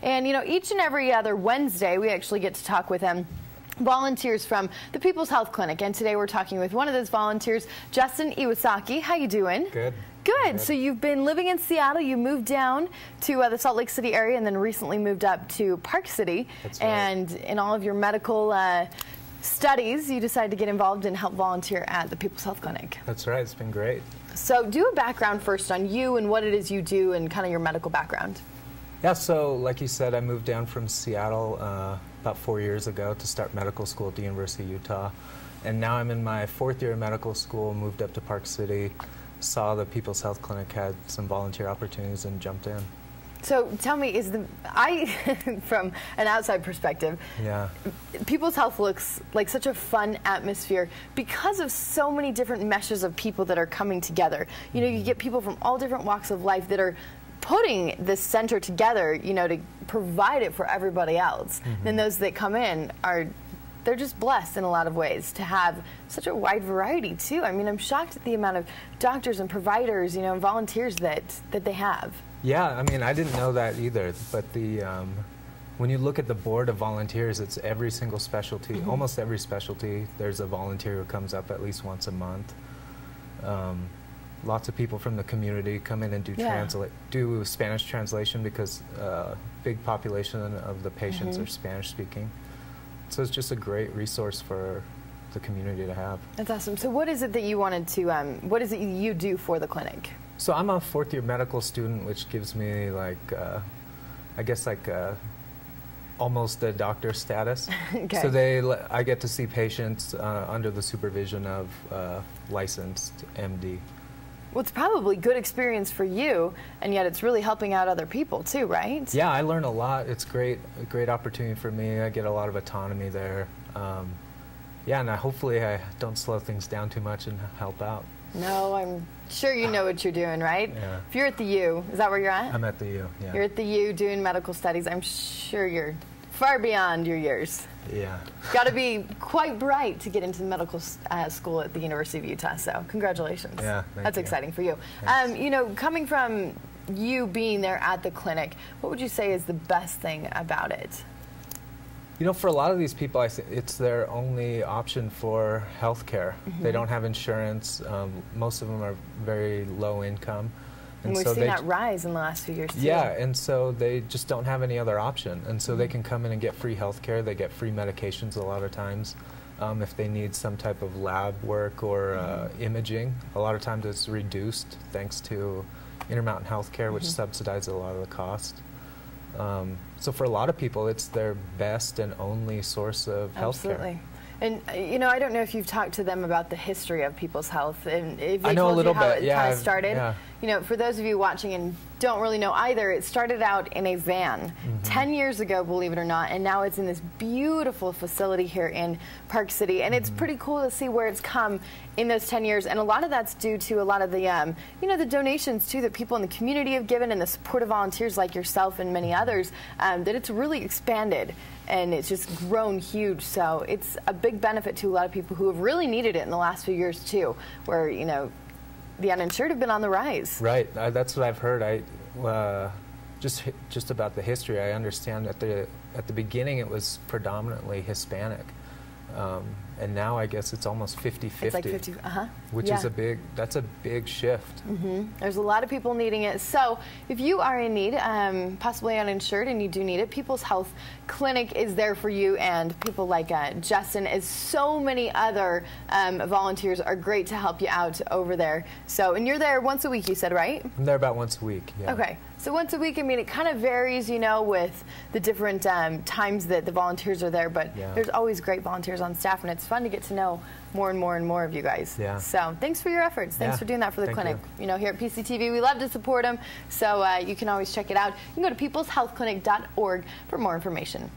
And, you know, each and every other Wednesday, we actually get to talk with volunteers from the People's Health Clinic. And today we're talking with one of those volunteers, Justin Iwasaki. How you doing? Good. Good. So you've been living in Seattle. You moved down to the Salt Lake City area and then recently moved up to Park City. That's right. And in all of your medical studies, you decided to get involved and help volunteer at the People's Health Clinic. That's right. It's been great. So do a background first on you and what it is you do and kind of your medical background. Yeah, so like you said, I moved down from Seattle about 4 years ago to start medical school at the University of Utah. And now I'm in my 4th year of medical school, moved up to Park City, saw the People's Health Clinic had some volunteer opportunities and jumped in. So tell me, from an outside perspective, yeah, People's Health looks like such a fun atmosphere because of so many different meshes of people that are coming together. You know, you get people from all different walks of life that are putting this center together, you know, to provide it for everybody else. And those that come in they're just blessed in a lot of ways to have such a wide variety too. I mean, I'm shocked at the amount of doctors and providers, you know, and volunteers that they have. Yeah, I mean, I didn't know that either, but when you look at the board of volunteers, it's every single specialty, almost every specialty, there's a volunteer who comes up at least once a month. Lots of people from the community come in and do Spanish translation because big population of the patients are Spanish speaking. So it's just a great resource for the community to have. That's awesome. So what is it that you wanted to, what is it you do for the clinic? So I'm a 4th year medical student, which gives me like, I guess like almost a doctor status. Okay. So I get to see patients under the supervision of licensed MD. Well, it's probably good experience for you, and yet it's really helping out other people too, right? Yeah, I learn a lot. It's a great opportunity for me. I get a lot of autonomy there. Yeah, and hopefully I don't slow things down too much and help out. No, I'm sure you know what you're doing, right? Yeah. If you're at the U, is that where you're at? I'm at the U, yeah. You're at the U doing medical studies. I'm sure you're far beyond your years. Yeah. Got to be quite bright to get into medical school at the University of Utah, so congratulations. Yeah, That's exciting for you. You know, coming from you being there at the clinic, what would you say is the best thing about it? You know, for a lot of these people, I think it's their only option for health care. They don't have insurance. Most of them are very low income. And we've seen that rise in the last few years, too. Yeah, and so they just don't have any other option. And so they can come in and get free health care. They get free medications a lot of times. If they need some type of lab work or imaging, a lot of times it's reduced thanks to Intermountain Health Care, which subsidizes a lot of the cost. So for a lot of people, it's their best and only source of health care. Absolutely. And, you know, I don't know if you've talked to them about the history of People's Health and if they I know told a little you how bit. it kind of started. Yeah. You know, for those of you watching and don't really know either, it started out in a van 10 years ago, believe it or not, and now it's in this beautiful facility here in Park City. And it's pretty cool to see where it's come in those 10 years. And a lot of that's due to a lot of the, you know, the donations, too, that people in the community have given and the support of volunteers like yourself and many others, that it's really expanded. And it's just grown huge. So it's a big benefit to a lot of people who have really needed it in the last few years, too, where, you know, the uninsured have been on the rise. Right. That's what I've heard. Just about the history, I understand at the beginning it was predominantly Hispanic. And now I guess it's almost 50-50. It's like 50, which is that's a big shift. There's a lot of people needing it. So if you are in need, possibly uninsured, and you do need it, People's Health Clinic is there for you, and people like Justin, as so many other volunteers are great to help you out over there. So, and you're there once a week, you said, right? I'm there about once a week, yeah. Okay. So once a week, I mean, it kind of varies, you know, with the different times that the volunteers are there, but there's always great volunteers on staff, and it's fun to get to know more and more and more of you guys. Yeah. So thanks for your efforts. Thanks for doing that for the clinic. You know, here at PCTV, we love to support them, so you can always check it out. You can go to peopleshealthclinic.org for more information.